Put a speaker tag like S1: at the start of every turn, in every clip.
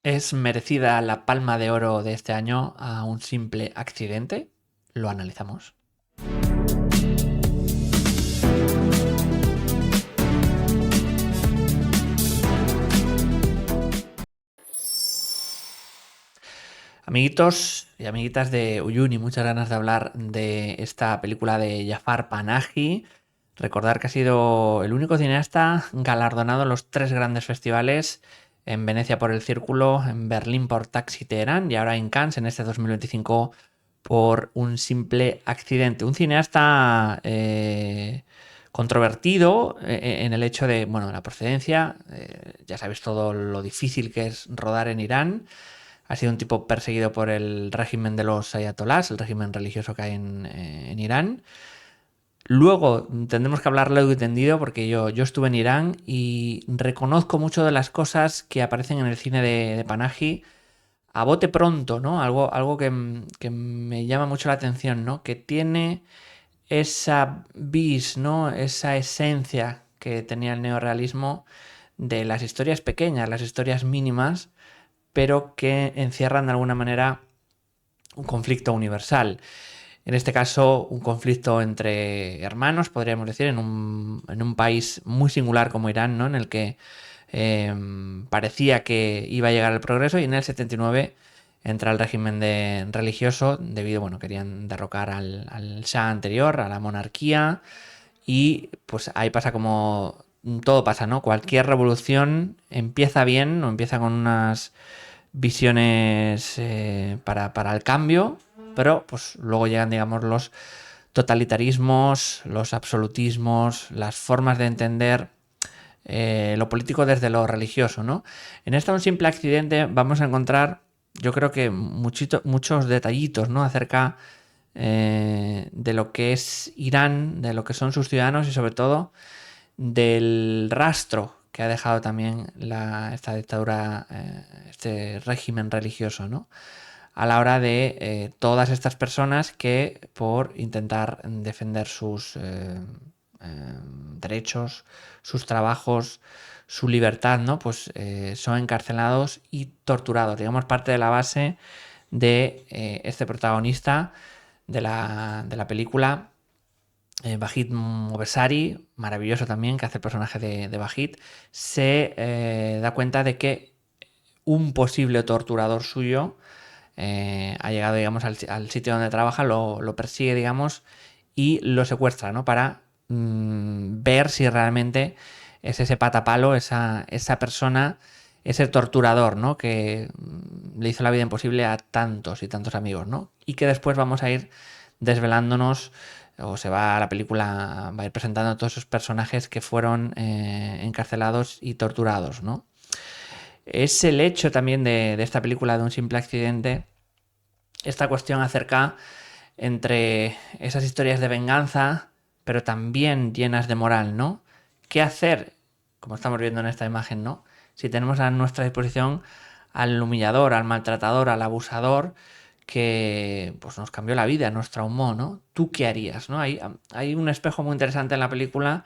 S1: ¿Es merecida la Palma de Oro de este año a un simple accidente? Lo analizamos. Amiguitos y amiguitas de Uyuni, muchas ganas de hablar de esta película de Jafar Panahi. Recordar que ha sido el único cineasta galardonado en los 3 grandes festivales: en Venecia por El Círculo, en Berlín por Taxi Teherán y ahora en Cannes en este 2025 por Un simple accidente. Un cineasta controvertido en el hecho de, bueno, la procedencia. Ya sabéis todo lo difícil que es rodar en Irán. Ha sido un tipo perseguido por el régimen de los ayatolás, el régimen religioso que hay en Irán. Luego tendremos que hablar largo y tendido porque yo estuve en Irán y reconozco mucho de las cosas que aparecen en el cine de Panahi a bote pronto, ¿no? Algo que me llama mucho la atención, ¿no? Que tiene esa vis, ¿no? Esa esencia que tenía el neorrealismo de las historias pequeñas, las historias mínimas, pero que encierran de alguna manera un conflicto universal. En este caso, un conflicto entre hermanos, podríamos decir, en un país muy singular como Irán, ¿no? En el que parecía que iba a llegar el progreso, y en el 79 entra el régimen religioso debido, bueno, querían derrocar al Shah anterior, a la monarquía, y pues ahí pasa como todo pasa, ¿no? Cualquier revolución empieza bien o empieza con unas visiones para el cambio, pero pues luego llegan, digamos, los totalitarismos, los absolutismos, las formas de entender lo político desde lo religioso, ¿no? En esta Un simple accidente vamos a encontrar, yo creo que muchos detallitos, ¿no? Acerca de lo que es Irán, de lo que son sus ciudadanos y sobre todo del rastro que ha dejado también esta dictadura, este régimen religioso, ¿no? A la hora de todas estas personas que por intentar defender sus derechos, sus trabajos, su libertad, ¿no? Pues son encarcelados y torturados. Digamos, parte de la base de este protagonista de la película, Vahid Movesari, maravilloso también, que hace el personaje de Vahid, se da cuenta de que un posible torturador suyo ha llegado, digamos, al sitio donde trabaja, lo persigue, digamos, y lo secuestra, ¿no? Para ver si realmente es ese patapalo, esa persona, ese torturador, ¿no? Que le hizo la vida imposible a tantos y tantos amigos, ¿no? Y que después vamos a ir desvelándonos, o se va la película, va a ir presentando a todos esos personajes que fueron encarcelados y torturados, ¿no? Es el hecho también de esta película de Un simple accidente, esta cuestión acerca entre esas historias de venganza, pero también llenas de moral, ¿no? ¿Qué hacer? Como estamos viendo en esta imagen, ¿no? Si tenemos a nuestra disposición al humillador, al maltratador, al abusador, que pues nos cambió la vida, nos traumó, ¿no? ¿Tú qué harías? ¿No? Hay un espejo muy interesante en la película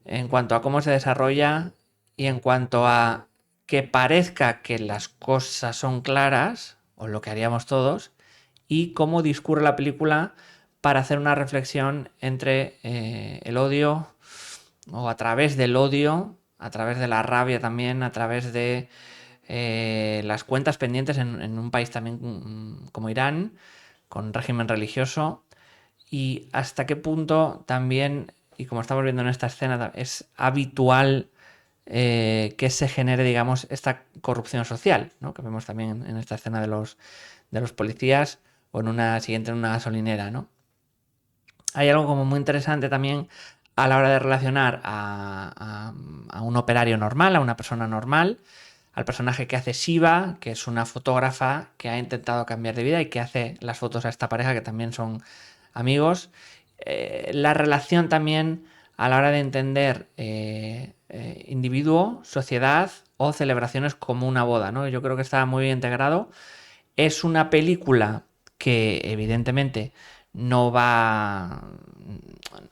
S1: en cuanto a cómo se desarrolla y en cuanto a que parezca que las cosas son claras, o lo que haríamos todos, y cómo discurre la película para hacer una reflexión entre el odio, o a través del odio, a través de la rabia también, a través de las cuentas pendientes en un país también como Irán, con régimen religioso, y hasta qué punto también, y como estamos viendo en esta escena, es habitual que se genere, digamos, esta corrupción social, ¿no? Que vemos también en esta escena de los policías, o en una siguiente en una gasolinera, ¿no? Hay algo como muy interesante también a la hora de relacionar a un operario normal, a una persona normal, al personaje que hace Shiva, que es una fotógrafa que ha intentado cambiar de vida y que hace las fotos a esta pareja, que también son amigos. La relación también a la hora de entender individuo, sociedad o celebraciones como una boda, ¿no? Yo creo que está muy bien integrado. Es una película que evidentemente no va,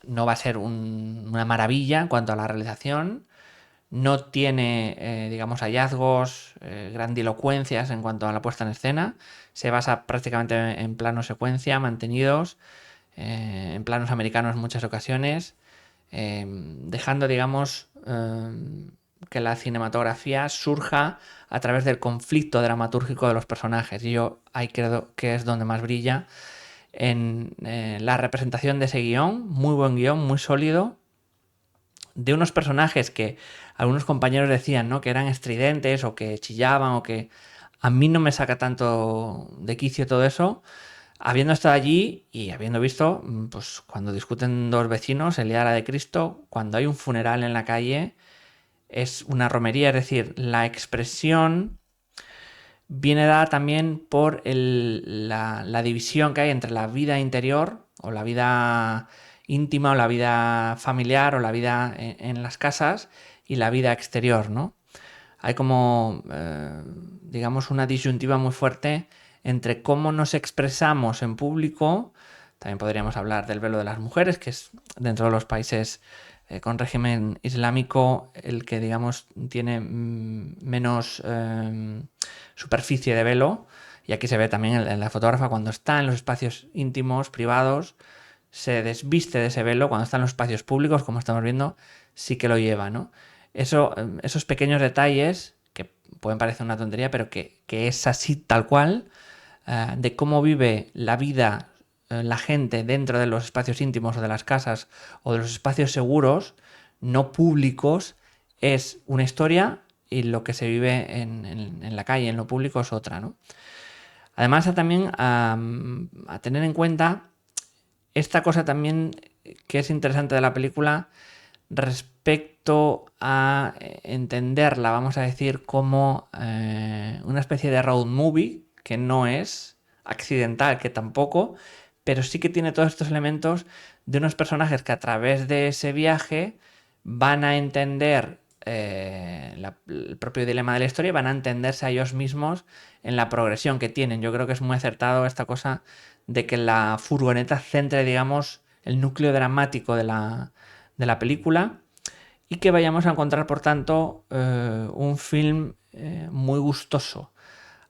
S1: no va a ser una maravilla en cuanto a la realización. no tiene, digamos, hallazgos, grandilocuencias en cuanto a la puesta en escena. Se basa prácticamente en planos secuencia mantenidos, en planos americanos en muchas ocasiones, dejando, digamos, que la cinematografía surja a través del conflicto dramatúrgico de los personajes. Y yo ahí creo que es donde más brilla en la representación de ese guión, muy buen guión, muy sólido, de unos personajes que algunos compañeros decían, ¿no?, que eran estridentes o que chillaban o que a mí no me saca tanto de quicio todo eso, habiendo estado allí y habiendo visto, pues cuando discuten dos vecinos el día de la de Cristo, cuando hay un funeral en la calle, es una romería, es decir, la expresión viene dada también por la división que hay entre la vida interior o la vida íntima o la vida familiar o la vida en las casas y la vida exterior, ¿no? Hay como, digamos, una disyuntiva muy fuerte entre cómo nos expresamos en público. También podríamos hablar del velo de las mujeres, que es dentro de los países con régimen islámico el que, digamos, tiene menos superficie de velo. Y aquí se ve también en la fotógrafa cuando está en los espacios íntimos, privados, se desviste de ese velo. Cuando está en los espacios públicos, como estamos viendo, sí que lo lleva, ¿no? Esos pequeños detalles que pueden parecer una tontería, pero que es así tal cual, de cómo vive la vida la gente dentro de los espacios íntimos o de las casas o de los espacios seguros, no públicos, es una historia y lo que se vive en la calle, en lo público, es otra, ¿no? Además, también a tener en cuenta esta cosa también que es interesante de la película respecto a entenderla, vamos a decir, como una especie de road movie, que no es accidental, que tampoco, pero sí que tiene todos estos elementos de unos personajes que a través de ese viaje van a entender el propio dilema de la historia y van a entenderse a ellos mismos en la progresión que tienen. Yo creo que es muy acertado esta cosa de que la furgoneta centre, digamos, el núcleo dramático de la película y que vayamos a encontrar, por tanto, un film muy gustoso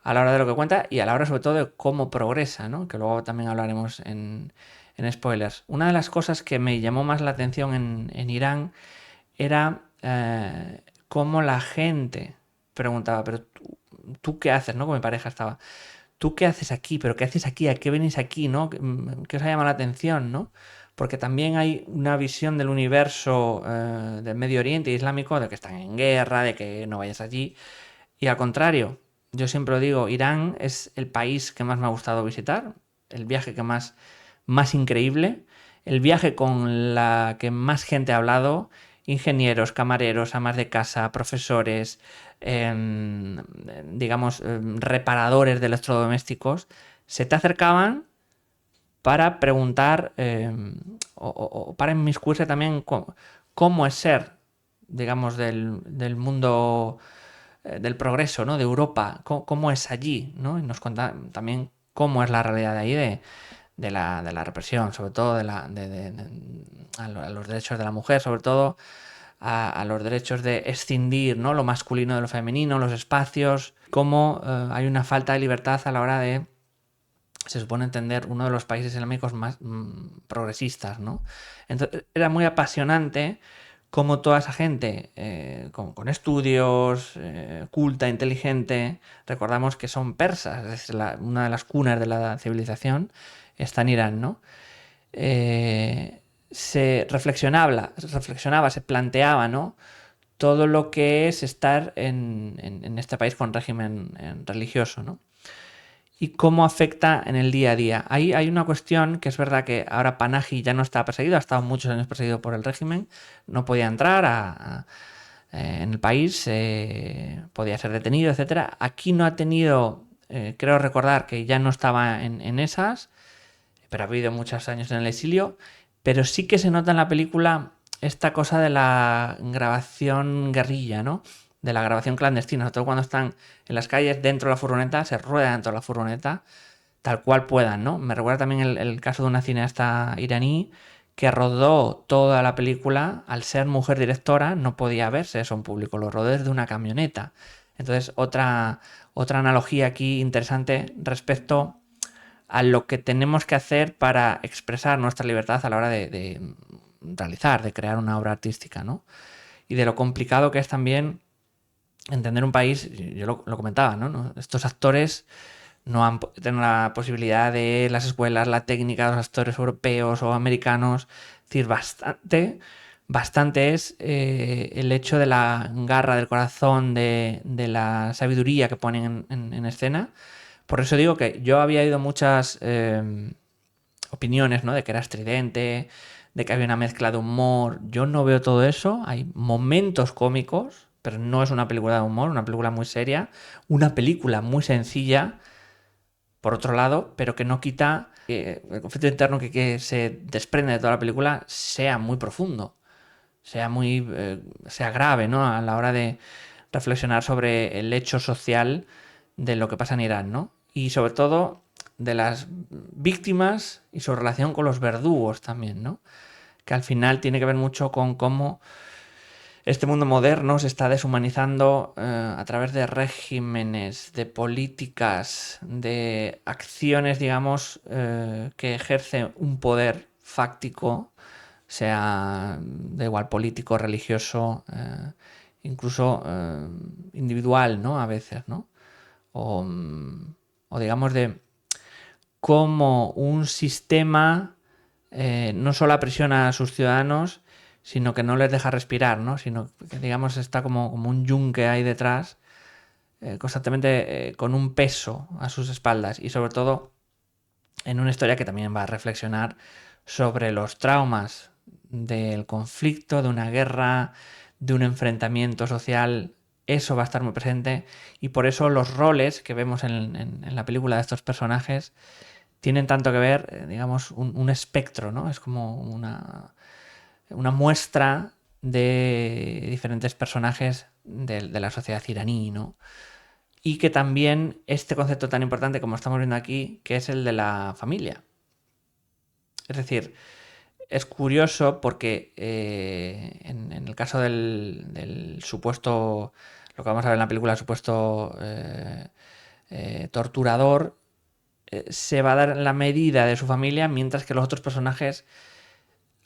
S1: a la hora de lo que cuenta y a la hora sobre todo de cómo progresa, ¿no?, que luego también hablaremos en spoilers. Una de las cosas que me llamó más la atención en Irán era cómo la gente preguntaba, pero ¿tú qué haces? ¿No? Con mi pareja estaba, ¿tú qué haces aquí? ¿Pero qué haces aquí? ¿A qué venís aquí? ¿No? ¿Qué os ha llamado la atención? ¿No? Porque también hay una visión del universo del Medio Oriente islámico de que están en guerra, de que no vayas allí. Y al contrario, yo siempre lo digo, Irán es el país que más me ha gustado visitar, el viaje que más increíble, el viaje con la que más gente ha hablado, ingenieros, camareros, amas de casa, profesores, digamos, reparadores de electrodomésticos, se te acercaban para preguntar o para inmiscuirse también cómo es ser, digamos, del mundo del progreso, ¿no?, de Europa, cómo es allí, ¿no? Y nos cuenta también cómo es la realidad de ahí de la represión, sobre todo a los derechos de la mujer, sobre todo a los derechos de escindir, ¿no?, lo masculino de lo femenino, los espacios, cómo hay una falta de libertad a la hora de, se supone, entender uno de los países islámicos más progresistas, ¿no? Entonces era muy apasionante cómo toda esa gente con estudios, culta, inteligente, recordamos que son persas, es decir, una de las cunas de la civilización está en Irán, ¿no? Se reflexionaba, se planteaba, ¿no?, todo lo que es estar en este país con régimen religioso, ¿no?, y cómo afecta en el día a día. Ahí hay una cuestión que es verdad que ahora Panahi ya no está perseguido, ha estado muchos años perseguido por el régimen, no podía entrar en el país, podía ser detenido, etcétera. Aquí no ha tenido, creo recordar que ya no estaba en esas, pero ha habido muchos años en el exilio, pero sí que se nota en la película esta cosa de la grabación guerrilla, ¿no?, de la grabación clandestina, sobre todo cuando están en las calles, dentro de la furgoneta, se rueda dentro de la furgoneta, tal cual puedan, ¿no? Me recuerda también el caso de una cineasta iraní que rodó toda la película, al ser mujer directora, no podía verse eso en público, lo rodó desde una camioneta. Entonces, otra analogía aquí interesante respecto a lo que tenemos que hacer para expresar nuestra libertad a la hora de realizar, de crear una obra artística, ¿no? Y de lo complicado que es también entender un país, yo lo comentaba, ¿no? Estos actores no han tenido la posibilidad de las escuelas, la técnica, los actores europeos o americanos. Es decir, bastante es el hecho de la garra del corazón, de la sabiduría que ponen en escena. Por eso digo que yo había oído muchas opiniones, ¿no? De que era estridente, de que había una mezcla de humor. Yo no veo todo eso. Hay momentos cómicos, pero no es una película de humor, una película muy seria, una película muy sencilla, por otro lado, pero que no quita que el conflicto interno que se desprende de toda la película sea muy profundo, sea grave, ¿no? A la hora de reflexionar sobre el hecho social de lo que pasa en Irán, ¿no? Y sobre todo de las víctimas y su relación con los verdugos también, ¿no? Que al final tiene que ver mucho con cómo este mundo moderno se está deshumanizando a través de regímenes, de políticas, de acciones, digamos, que ejercen un poder fáctico, sea da igual político, religioso, incluso individual, ¿no? A veces, ¿no? O, o digamos de cómo un sistema no solo aprisiona a sus ciudadanos, sino que no les deja respirar, ¿no? Sino que, digamos, está como un yunque ahí detrás, constantemente con un peso a sus espaldas y sobre todo en una historia que también va a reflexionar sobre los traumas del conflicto, de una guerra, de un enfrentamiento social. Eso va a estar muy presente y por eso los roles que vemos en la película de estos personajes tienen tanto que ver, digamos, un espectro, ¿no? Es como una muestra de diferentes personajes de la sociedad iraní, ¿no? Y que también este concepto tan importante como estamos viendo aquí, que es el de la familia. Es decir, es curioso porque en el caso del supuesto, lo que vamos a ver en la película, el supuesto torturador, se va a dar la medida de su familia, mientras que los otros personajes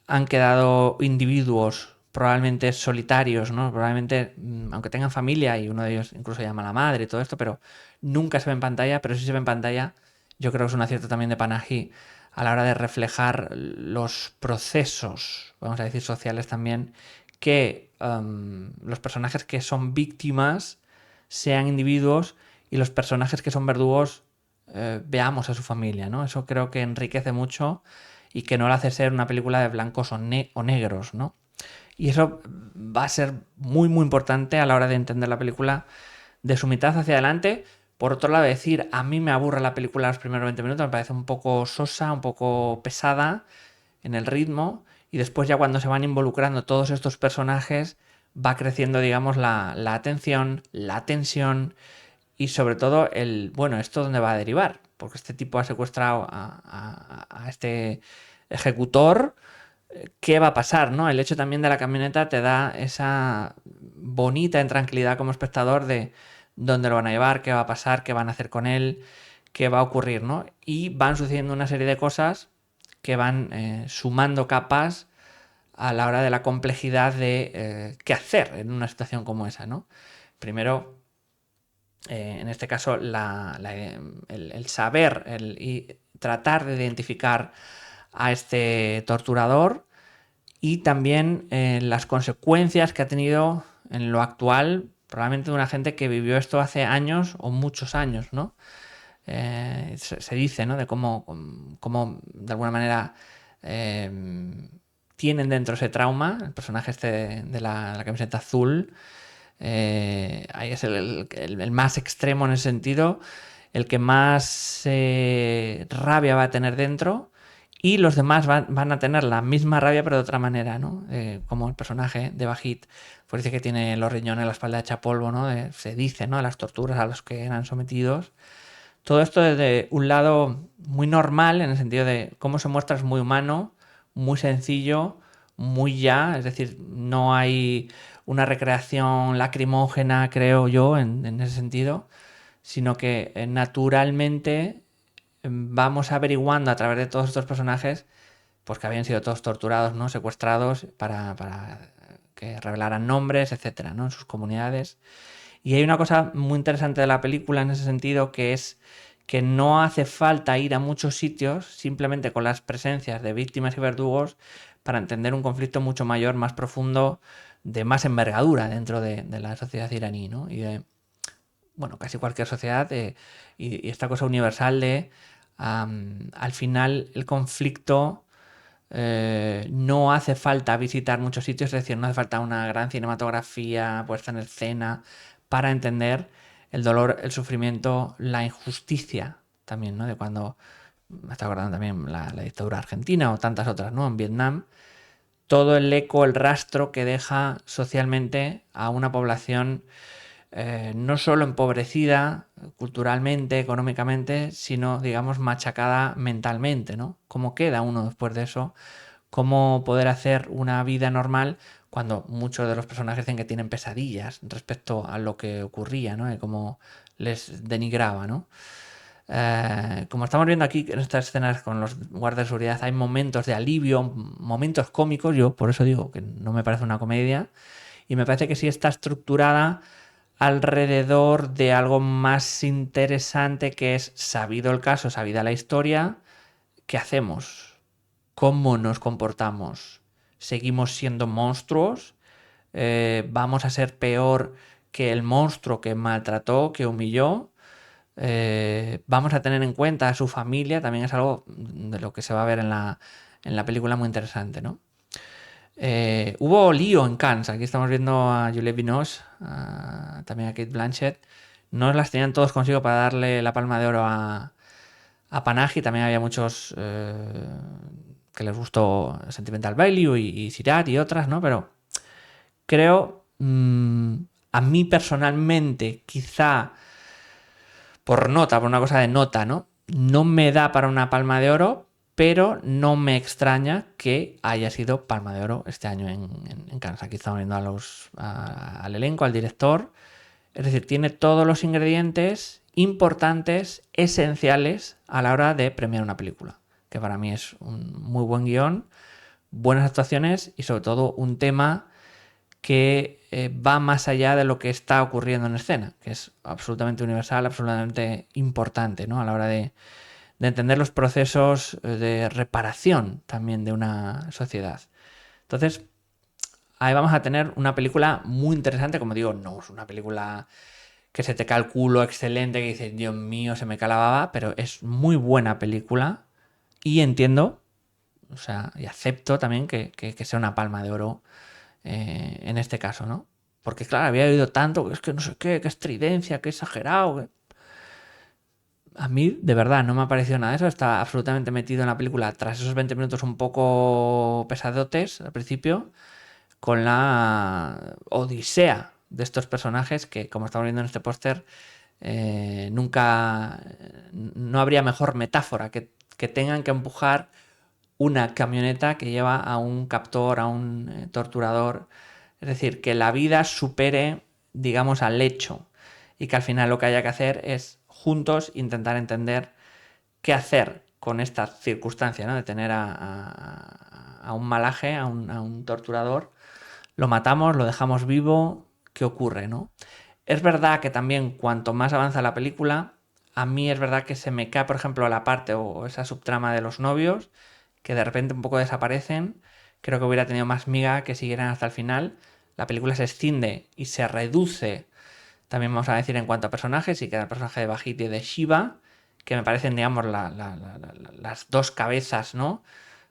S1: han quedado individuos probablemente solitarios, ¿no? Probablemente, aunque tengan familia, y uno de ellos incluso llama a la madre y todo esto, pero nunca se ve en pantalla, pero si se ve en pantalla, yo creo que es un acierto también de Panahi a la hora de reflejar los procesos, vamos a decir, sociales también, que los personajes que son víctimas sean individuos y los personajes que son verdugos veamos a su familia, ¿no? Eso creo que enriquece mucho y que no la hace ser una película de blancos o negros, ¿no? Y eso va a ser muy, muy importante a la hora de entender la película de su mitad hacia adelante. Por otro lado, decir, a mí me aburre la película los primeros 20 minutos, me parece un poco sosa, un poco pesada en el ritmo, y después ya cuando se van involucrando todos estos personajes, va creciendo, digamos, la atención, la tensión y sobre todo bueno, ¿esto dónde va a derivar? Porque este tipo ha secuestrado a este ejecutor. ¿Qué va a pasar? ¿No? El hecho también de la camioneta te da esa bonita intranquilidad como espectador de dónde lo van a llevar, qué va a pasar, qué van a hacer con él, qué va a ocurrir, ¿no? Y van sucediendo una serie de cosas que van sumando capas a la hora de la complejidad de qué hacer en una situación como esa, ¿no? Primero, en este caso, el saber y tratar de identificar a este torturador y también las consecuencias que ha tenido en lo actual, probablemente de una gente que vivió esto hace años o muchos años, ¿no? Se dice, ¿no? De cómo de alguna manera tienen dentro ese trauma, el personaje este de la camiseta azul, ahí es el más extremo en ese sentido, el que más rabia va a tener dentro y los demás van a tener la misma rabia pero de otra manera, ¿no? Como el personaje de Bajit, pues dice que tiene los riñones, la espalda hecha polvo, ¿no? Se dice, ¿no? Las torturas a las que eran sometidos. Todo esto desde un lado muy normal, en el sentido de cómo se muestra es muy humano, muy sencillo, muy ya, es decir, no hay una recreación lacrimógena, creo yo, en ese sentido, sino que naturalmente vamos averiguando a través de todos estos personajes, pues que habían sido todos torturados, ¿no? Secuestrados para que revelaran nombres, etcétera, ¿no? En sus comunidades. Y hay una cosa muy interesante de la película en ese sentido, que es que no hace falta ir a muchos sitios simplemente con las presencias de víctimas y verdugos para entender un conflicto mucho mayor, más profundo, de más envergadura dentro de la sociedad iraní, ¿no? Y de, bueno, casi cualquier sociedad, y esta cosa universal de, al final, el conflicto no hace falta visitar muchos sitios, es decir, no hace falta una gran cinematografía puesta en escena para entender el dolor, el sufrimiento, la injusticia también, ¿no? De cuando, me está acordando también la dictadura argentina o tantas otras, ¿no? En Vietnam, todo el eco, el rastro que deja socialmente a una población no solo empobrecida culturalmente, económicamente, sino, digamos, machacada mentalmente, ¿no? ¿Cómo queda uno después de eso? ¿Cómo poder hacer una vida normal cuando muchos de los personajes dicen que tienen pesadillas respecto a lo que ocurría, ¿no? Y cómo les denigraba, ¿no? Como estamos viendo aquí en estas escenas con los guardias de seguridad, hay momentos de alivio, momentos cómicos, yo por eso digo que no me parece una comedia, y me parece que sí está estructurada alrededor de algo más interesante, que es, sabido el caso, sabida la historia, ¿qué hacemos? ¿Cómo nos comportamos? ¿Seguimos siendo monstruos? ¿Vamos a ser peor que el monstruo que maltrató, que humilló? Vamos a tener en cuenta a su familia, también es algo de lo que se va a ver en la película, muy interesante, ¿no? Hubo lío en Cannes. Aquí estamos viendo a Juliette Binoche, también a Kate Blanchett. No las tenían todos consigo para darle la Palma de Oro a Panahi. También había muchos que les gustó Sentimental Value y Sirat y otras, ¿no? Pero creo, a mí personalmente, quizá por nota, por una cosa de nota, ¿no? No me da para una Palma de Oro, pero no me extraña que haya sido Palma de Oro este año en Cannes. Aquí estamos viendo al elenco, al director. Es decir, tiene todos los ingredientes importantes, esenciales a la hora de premiar una película. Que para mí es un muy buen guión, buenas actuaciones y sobre todo un tema que va más allá de lo que está ocurriendo en escena, que es absolutamente universal, absolutamente importante, ¿no? A la hora de entender los procesos de reparación también de una sociedad. Entonces, ahí vamos a tener una película muy interesante, como digo, no es una película que se te calculo excelente, que dices, Dios mío, se me cae la baba, pero es muy buena película y entiendo, o sea, y acepto también que sea una Palma de Oro en este caso, ¿no? Porque claro, había oído tanto, que es que no sé qué, que estridencia, que exagerado. A mí, de verdad, no me ha parecido nada de eso. Estaba absolutamente metido en la película tras esos 20 minutos un poco pesadotes al principio, con la odisea de estos personajes que, como estamos viendo en este póster, nunca, no habría mejor metáfora que tengan que empujar una camioneta que lleva a un captor, a un torturador. Es decir, que la vida supere, digamos, al hecho y que al final lo que haya que hacer es juntos intentar entender qué hacer con esta circunstancia, ¿no? De tener a un malaje, a un torturador, lo matamos, lo dejamos vivo, ¿qué ocurre, no? Es verdad que también cuanto más avanza la película, a mí es verdad que se me cae, por ejemplo, la parte o esa subtrama de los novios, que de repente un poco desaparecen. Creo que hubiera tenido más miga que siguieran hasta el final. La película se extiende y se reduce, también vamos a decir, en cuanto a personajes, y queda el personaje de Bajit y de Shiva, que me parecen, digamos, las dos cabezas, ¿no?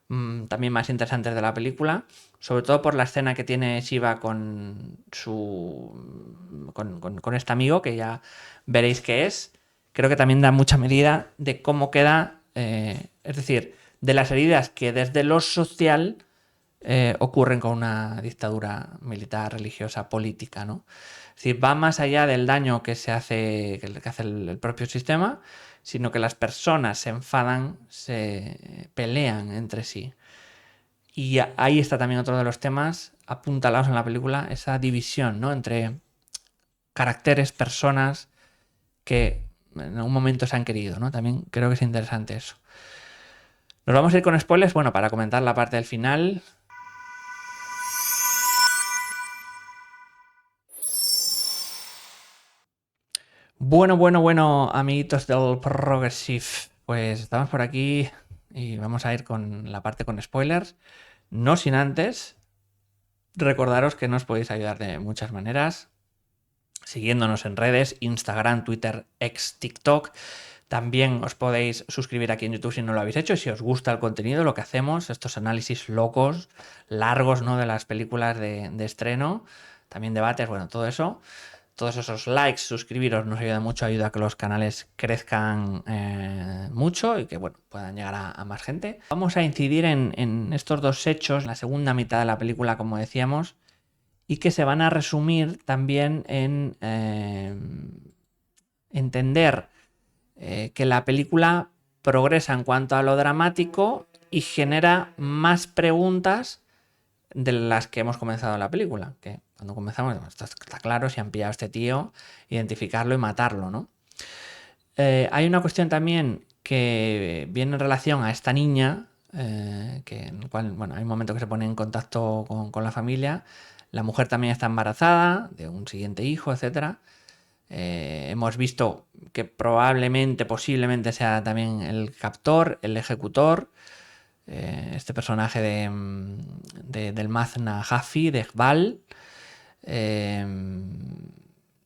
S1: También más interesantes de la película, sobre todo por la escena que tiene Shiva con con este amigo, que ya veréis que es. Creo que también da mucha medida de cómo queda, es decir, de las heridas que desde lo social ocurren con una dictadura militar, religiosa, política, ¿no? Es decir, va más allá del daño que se hace, que hace el propio sistema, sino que las personas se enfadan, se pelean entre sí. Y ahí está también otro de los temas apuntalados en la película, esa división, ¿no? Entre caracteres, personas que en algún momento se han querido, ¿no? También creo que es interesante eso. Nos vamos a ir con spoilers, bueno, para comentar la parte del final. Bueno, amiguitos del Progressive. Pues estamos por aquí y vamos a ir con la parte con spoilers. No sin antes recordaros que nos podéis ayudar de muchas maneras. Siguiéndonos en redes, Instagram, Twitter, X, TikTok. También os podéis suscribir aquí en YouTube si no lo habéis hecho. Si os gusta el contenido, lo que hacemos, estos análisis locos, largos, ¿no? De las películas de estreno. También debates, bueno, todo eso. Todos esos likes, suscribiros, nos ayuda mucho, ayuda a que los canales crezcan mucho y que bueno, puedan llegar a más gente. Vamos a incidir en estos dos hechos, la segunda mitad de la película, como decíamos, y que se van a resumir también en entender que la película progresa en cuanto a lo dramático y genera más preguntas de las que hemos comenzado la película. Que cuando comenzamos, esto está claro, si han pillado a este tío, identificarlo y matarlo, ¿no? Hay una cuestión también que viene en relación a esta niña, que en el cual, bueno, hay un momento que se pone en contacto con la familia. La mujer también está embarazada de un siguiente hijo, etcétera. Hemos visto que probablemente, posiblemente sea también el captor, el ejecutor, este personaje del Mazna Jafi, de Iqbal.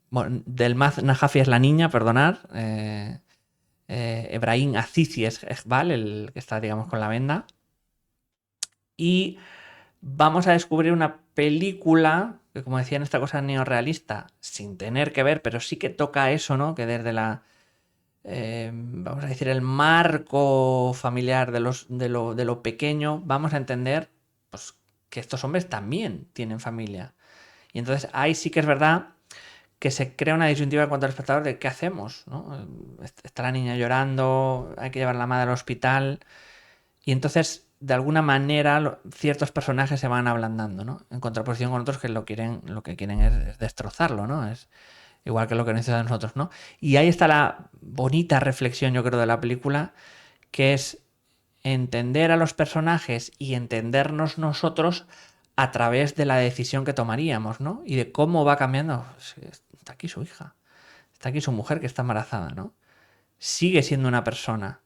S1: Bueno, del Mazna Jafi es la niña, perdonad. Ebrahim Azizi es Iqbal, el que está, digamos, con la venda. Y vamos a descubrir una película que, como decía, en esta cosa neorrealista, sin tener que ver, pero sí que toca eso, ¿no? Que desde vamos a decir, el marco familiar de lo pequeño, vamos a entender pues, que estos hombres también tienen familia. Y entonces ahí sí que es verdad que se crea una disyuntiva en cuanto al espectador de qué hacemos, ¿no? Está la niña llorando, hay que llevar a la madre al hospital. Y entonces, de alguna manera, ciertos personajes se van ablandando, ¿no? En contraposición con otros que lo que quieren es destrozarlo, ¿no? Es igual que lo que necesitan nosotros, ¿no? Y ahí está la bonita reflexión, yo creo, de la película, que es entender a los personajes y entendernos nosotros a través de la decisión que tomaríamos, ¿no? Y de cómo va cambiando. Está aquí su hija, está aquí su mujer que está embarazada, ¿no? Sigue siendo una persona.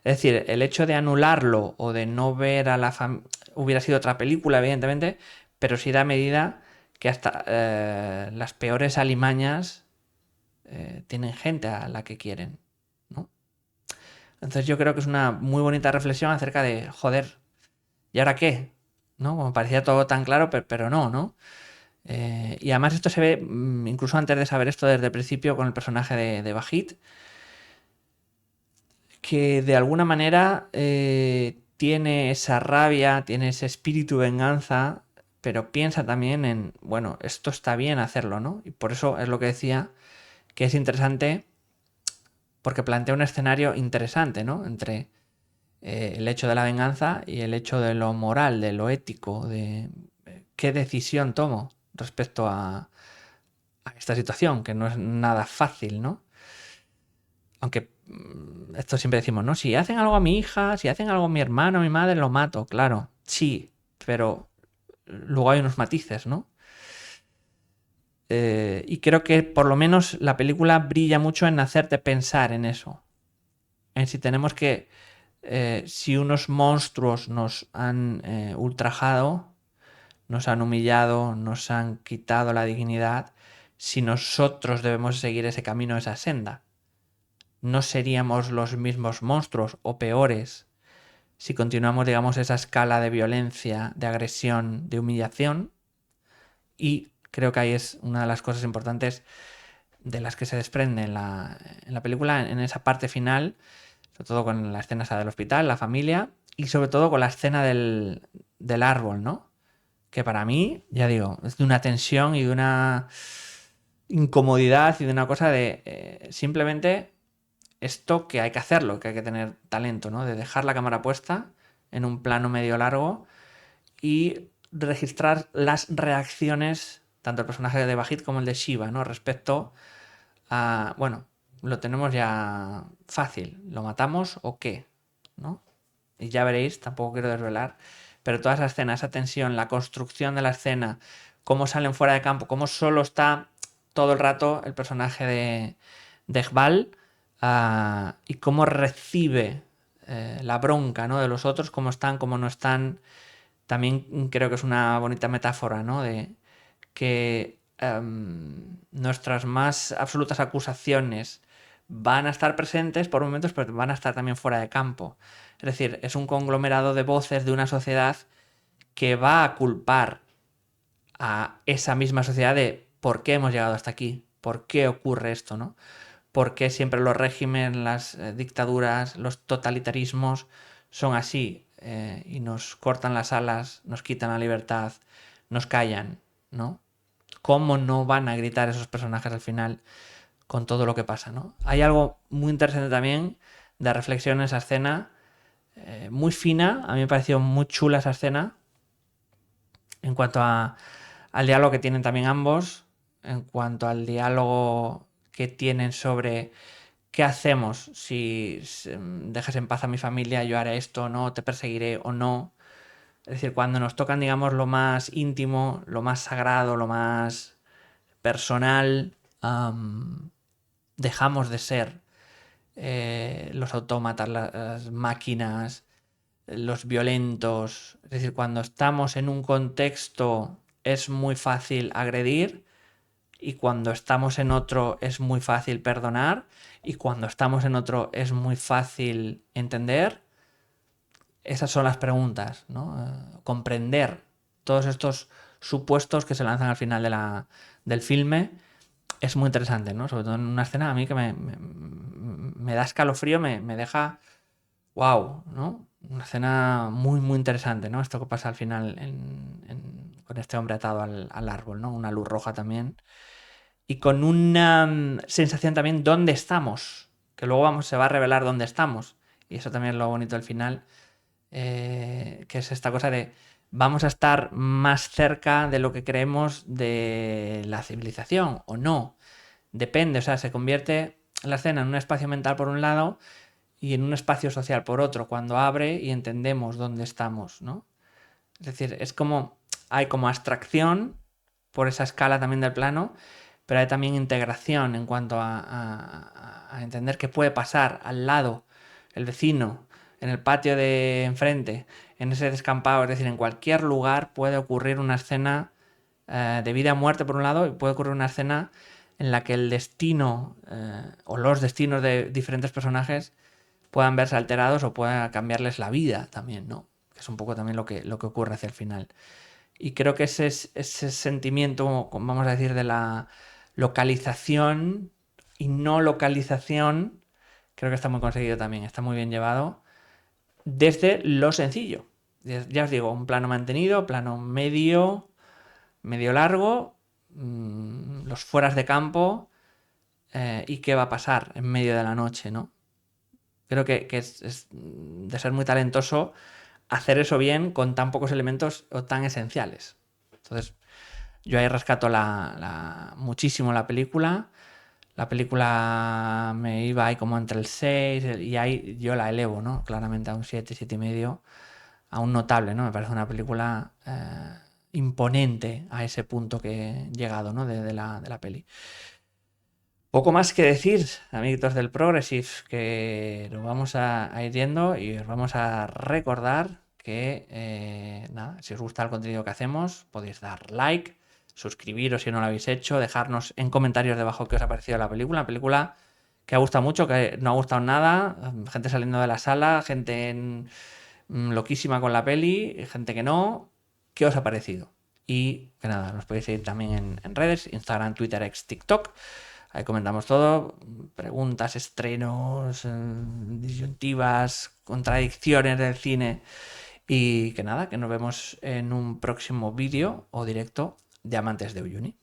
S1: Es decir, el hecho de anularlo o de no ver a la familia hubiera sido otra película, evidentemente, pero sí da medida que hasta las peores alimañas tienen gente a la que quieren, ¿no? Entonces yo creo que es una muy bonita reflexión acerca de, joder, ¿y ahora qué? ¿No? Como parecía todo tan claro, pero no, ¿no? Y además esto se ve, incluso antes de saber esto desde el principio, con el personaje de Bajit, que de alguna manera tiene esa rabia, tiene ese espíritu de venganza, pero piensa también en, bueno, esto está bien hacerlo, ¿no? Y por eso es lo que decía, que es interesante porque plantea un escenario interesante, ¿no? Entre el hecho de la venganza y el hecho de lo moral, de lo ético, de qué decisión tomo respecto a esta situación, que no es nada fácil, ¿no? Aunque esto siempre decimos, ¿no? Si hacen algo a mi hija, si hacen algo a mi hermano, a mi madre, lo mato, claro, sí, pero luego hay unos matices, ¿no? Y creo que por lo menos la película brilla mucho en hacerte pensar en eso, en si tenemos que, si unos monstruos nos han ultrajado, nos han humillado, nos han quitado la dignidad, si nosotros debemos seguir ese camino, esa senda. ¿No seríamos los mismos monstruos o peores si continuamos, digamos, esa escala de violencia, de agresión, de humillación? Y creo que ahí es una de las cosas importantes de las que se desprende en la película, en esa parte final, sobre todo con la escena esa del hospital, la familia, y sobre todo con la escena del árbol, ¿no? Que para mí, ya digo, es de una tensión y de una incomodidad y de una cosa de simplemente esto que hay que hacerlo, que hay que tener talento, ¿no? De dejar la cámara puesta en un plano medio largo y registrar las reacciones, tanto el personaje de Vahid como el de Shiva, ¿no? Respecto a, bueno, lo tenemos ya fácil, ¿lo matamos o qué? ¿No? Y ya veréis, tampoco quiero desvelar, pero toda esa escena, esa tensión, la construcción de la escena, cómo salen fuera de campo, cómo solo está todo el rato el personaje de Iqbal, y cómo recibe la bronca, ¿no? De los otros, cómo están, cómo no están. También creo que es una bonita metáfora, ¿no? De que nuestras más absolutas acusaciones van a estar presentes por momentos, pero van a estar también fuera de campo. Es decir, es un conglomerado de voces de una sociedad que va a culpar a esa misma sociedad de por qué hemos llegado hasta aquí, por qué ocurre esto, ¿no? Por qué siempre los regímenes, las dictaduras, los totalitarismos son así, y nos cortan las alas, nos quitan la libertad, nos callan, ¿no? ¿Cómo no van a gritar esos personajes al final con todo lo que pasa, ¿no? Hay algo muy interesante también de reflexión en esa escena, muy fina, a mí me pareció muy chula esa escena, en cuanto al diálogo que tienen también ambos, en cuanto al diálogo que tienen sobre qué hacemos si dejas en paz a mi familia, yo haré esto o no, te perseguiré o no. Es decir, cuando nos tocan, digamos, lo más íntimo, lo más sagrado, lo más personal, dejamos de ser los autómatas, las máquinas, los violentos. Es decir, cuando estamos en un contexto es muy fácil agredir, y cuando estamos en otro es muy fácil perdonar, y cuando estamos en otro es muy fácil entender. Esas son las preguntas, ¿no? Comprender todos estos supuestos que se lanzan al final del filme es muy interesante, ¿no? Sobre todo en una escena a mí que me da escalofrío, me deja wow, ¿no? Una escena muy, muy interesante, ¿no? Esto que pasa al final con este hombre atado al árbol, ¿no? Una luz roja también. Y con una sensación también dónde estamos, que luego se va a revelar dónde estamos. Y eso también es lo bonito del final, que es esta cosa de vamos a estar más cerca de lo que creemos de la civilización o no. Depende, o sea, se convierte la escena en un espacio mental por un lado y en un espacio social por otro, cuando abre y entendemos dónde estamos, ¿no? Es decir, hay como abstracción por esa escala también del plano, pero hay también integración en cuanto a entender qué puede pasar al lado, el vecino, en el patio de enfrente, en ese descampado. Es decir, en cualquier lugar puede ocurrir una escena de vida o muerte por un lado, y puede ocurrir una escena en la que el destino o los destinos de diferentes personajes puedan verse alterados o pueda cambiarles la vida también, ¿no? Que es un poco también lo que ocurre hacia el final. Y creo que ese sentimiento, vamos a decir, de la localización y no localización, creo que está muy conseguido también, está muy bien llevado desde lo sencillo. Ya os digo, un plano mantenido, plano medio, medio largo, los fueras de campo, y qué va a pasar en medio de la noche, ¿no? Creo que es de ser muy talentoso hacer eso bien con tan pocos elementos o tan esenciales. Entonces, yo ahí rescato muchísimo la película. La película me iba ahí como entre el 6 y ahí yo la elevo, ¿no? Claramente a un 7, 7,5, a un notable, ¿no? Me parece una película imponente a ese punto que he llegado, ¿no? De la peli. Poco más que decir, amiguitos del Progressive, que nos vamos a ir yendo y os vamos a recordar que, nada, si os gusta el contenido que hacemos, podéis dar like, suscribiros si no lo habéis hecho, dejarnos en comentarios debajo qué os ha parecido la película. Una película que ha gustado mucho, que no ha gustado nada, gente saliendo de la sala, gente loquísima con la peli, gente que no. ¿Qué os ha parecido? Y que nada, nos podéis seguir también en redes, Instagram, Twitter, X, TikTok. Ahí comentamos todo, preguntas, estrenos, disyuntivas, contradicciones del cine. Y que nada, que nos vemos en un próximo vídeo o directo de Amantes de Uyuni.